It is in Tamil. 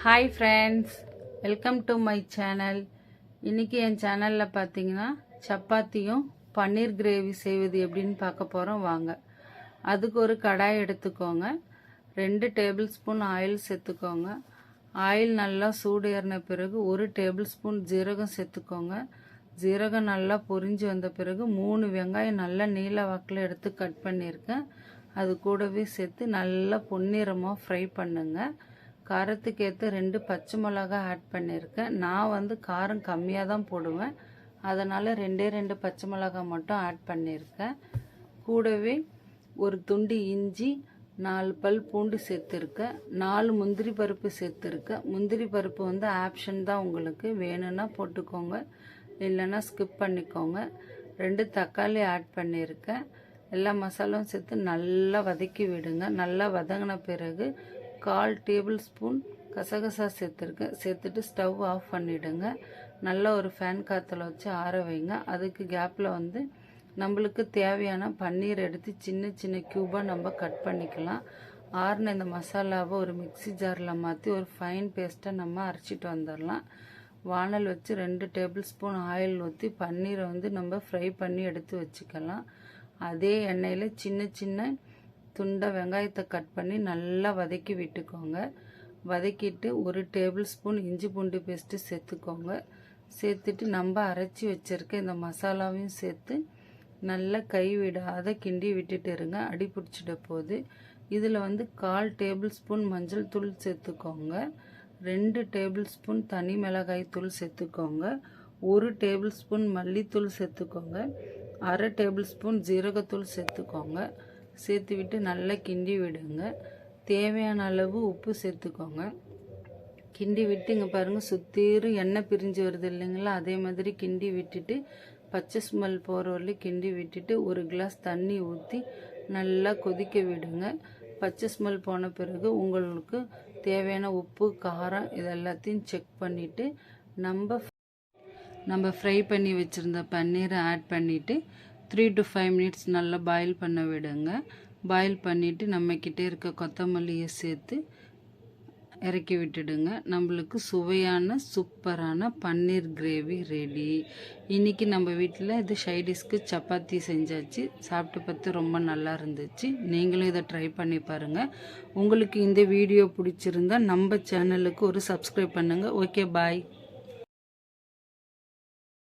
Hi friends, welcome to my channel. இன்றைக்கி என் சேனலில் பார்த்தீங்கன்னா சப்பாத்தியும் பன்னீர் கிரேவி செய்வது எப்படின்னு பார்க்க போகிறோம். வாங்க. அதுக்கு ஒரு கடாய் எடுத்துக்கோங்க. 2 டேபிள் ஸ்பூன் ஆயில் சேர்த்துக்கோங்க. ஆயில் நல்லா சூடு ஏறின பிறகு 1 டேபிள் ஸ்பூன் ஜீரகம் சேர்த்துக்கோங்க. ஜீரகம் நல்லா பொரிஞ்சு வந்த பிறகு 3 வெங்காயம் நல்லா நீல வாக்கில் எடுத்து கட் பண்ணியிருக்கேன். அது கூடவே சேர்த்து நல்லா பொன்னிறமாக ஃப்ரை பண்ணுங்கள். காரத்துக்கு ஏற்ற 2 பச்சை மிளகாய் ஆட் பண்ணியிருக்கேன். நான் காரம் கம்மியாக தான் போடுவேன், அதனால் 2 பச்சை மிளகாய் மட்டும் ஆட் பண்ணியிருக்கேன். கூடவே ஒரு துண்டு இஞ்சி, 4 பல் பூண்டு சேர்த்துருக்கேன். 4 முந்திரி பருப்பு சேர்த்துருக்கேன். முந்திரி பருப்பு ஆப்ஷன் தான், உங்களுக்கு வேணும்னா போட்டுக்கோங்க, இல்லைன்னா ஸ்கிப் பண்ணிக்கோங்க. 2 தக்காளி ஆட் பண்ணியிருக்கேன். எல்லா மசாலாவும் சேர்த்து நல்லா வதக்கி விடுங்க. நல்லா வதங்கின பிறகு 1/4 டேபிள் ஸ்பூன் கசகசா சேர்த்துருக்கேன். சேர்த்துட்டு ஸ்டவ் ஆஃப் பண்ணிவிடுங்க. நல்லா ஒரு ஃபேன் காற்றுல வச்சு ஆற வைங்க. அதுக்கு கேப்பில் நம்மளுக்கு தேவையான பன்னீர் எடுத்து சின்ன சின்ன க்யூபாக நம்ம கட் பண்ணிக்கலாம். ஆறின இந்த மசாலாவை ஒரு மிக்சி ஜாரில் மாற்றி ஒரு ஃபைன் பேஸ்ட்டாக நம்ம அரைச்சிட்டு வந்துடலாம். வானல் வச்சு 2 டேபிள் ஸ்பூன் ஆயில் ஊற்றி பன்னீரை நம்ம ஃப்ரை பண்ணி எடுத்து வச்சுக்கலாம். அதே எண்ணெயில் சின்ன சின்ன துண்டை வெங்காயத்தை கட் பண்ணி நல்லா வதக்கி விட்டுக்கோங்க. வதக்கிட்டு 1 டேபிள் ஸ்பூன் இஞ்சி பூண்டு பேஸ்ட்டு சேர்த்துக்கோங்க. சேர்த்துட்டு நம்ம அரைச்சி வச்சுருக்க இந்த மசாலாவையும் சேர்த்து நல்லா கைவிடாத கிண்டி விட்டுட்டு இருங்க. அடி பிடிச்சிட போகுது. இதில் 1/4 டேபிள் ஸ்பூன் மஞ்சள் தூள் சேர்த்துக்கோங்க. 2 டேபிள் ஸ்பூன் தனி மிளகாய் தூள் சேர்த்துக்கோங்க. 1 டேபிள் ஸ்பூன் மல்லித்தூள் சேர்த்துக்கோங்க. 1/2 டேபிள் ஸ்பூன் ஜீரகத்தூள் சேர்த்துக்கோங்க. சேர்த்து விட்டு நல்லா கிண்டி விடுங்க. தேவையான அளவு உப்பு சேர்த்துக்கோங்க. கிண்டி விட்டு இங்கே பாருங்கள், சுற்றிரும் எண்ணெய் பிரிஞ்சு வருது இல்லைங்களா, அதே மாதிரி கிண்டி விட்டுட்டு பச்சை ஸ்மெல் போகிற வரலையும் கிண்டி விட்டுட்டு 1 கிளாஸ் தண்ணி ஊற்றி நல்லா கொதிக்க விடுங்க. பச்சை ஸ்மெல் போன பிறகு உங்களுக்கு தேவையான உப்பு, காரம் இது எல்லாத்தையும் செக் பண்ணிவிட்டு நம்ம ஃப்ரை பண்ணி வச்சுருந்த பன்னீரை ஆட் பண்ணிவிட்டு 3 to 5 மினிட்ஸ் நல்லா பாயில் பண்ண விடுங்க. பாயில் பண்ணிவிட்டு நம்மக்கிட்டே இருக்க கொத்தமல்லியை சேர்த்து இறக்கி விட்டுடுங்க. நம்மளுக்கு சுவையான சூப்பரான பன்னீர் கிரேவி ரெடி. இன்றைக்கி நம்ம வீட்டில் இது சைடிஷ்க்கு சப்பாத்தி செஞ்சாச்சு. சாப்பிட்டு பார்த்து ரொம்ப நல்லா இருந்துச்சு. நீங்களும் இதை ட்ரை பண்ணி பாருங்கள். உங்களுக்கு இந்த வீடியோ பிடிச்சிருந்தா நம்ம சேனலுக்கு ஒரு சப்ஸ்கிரைப் பண்ணுங்கள். ஓகே, பாய்.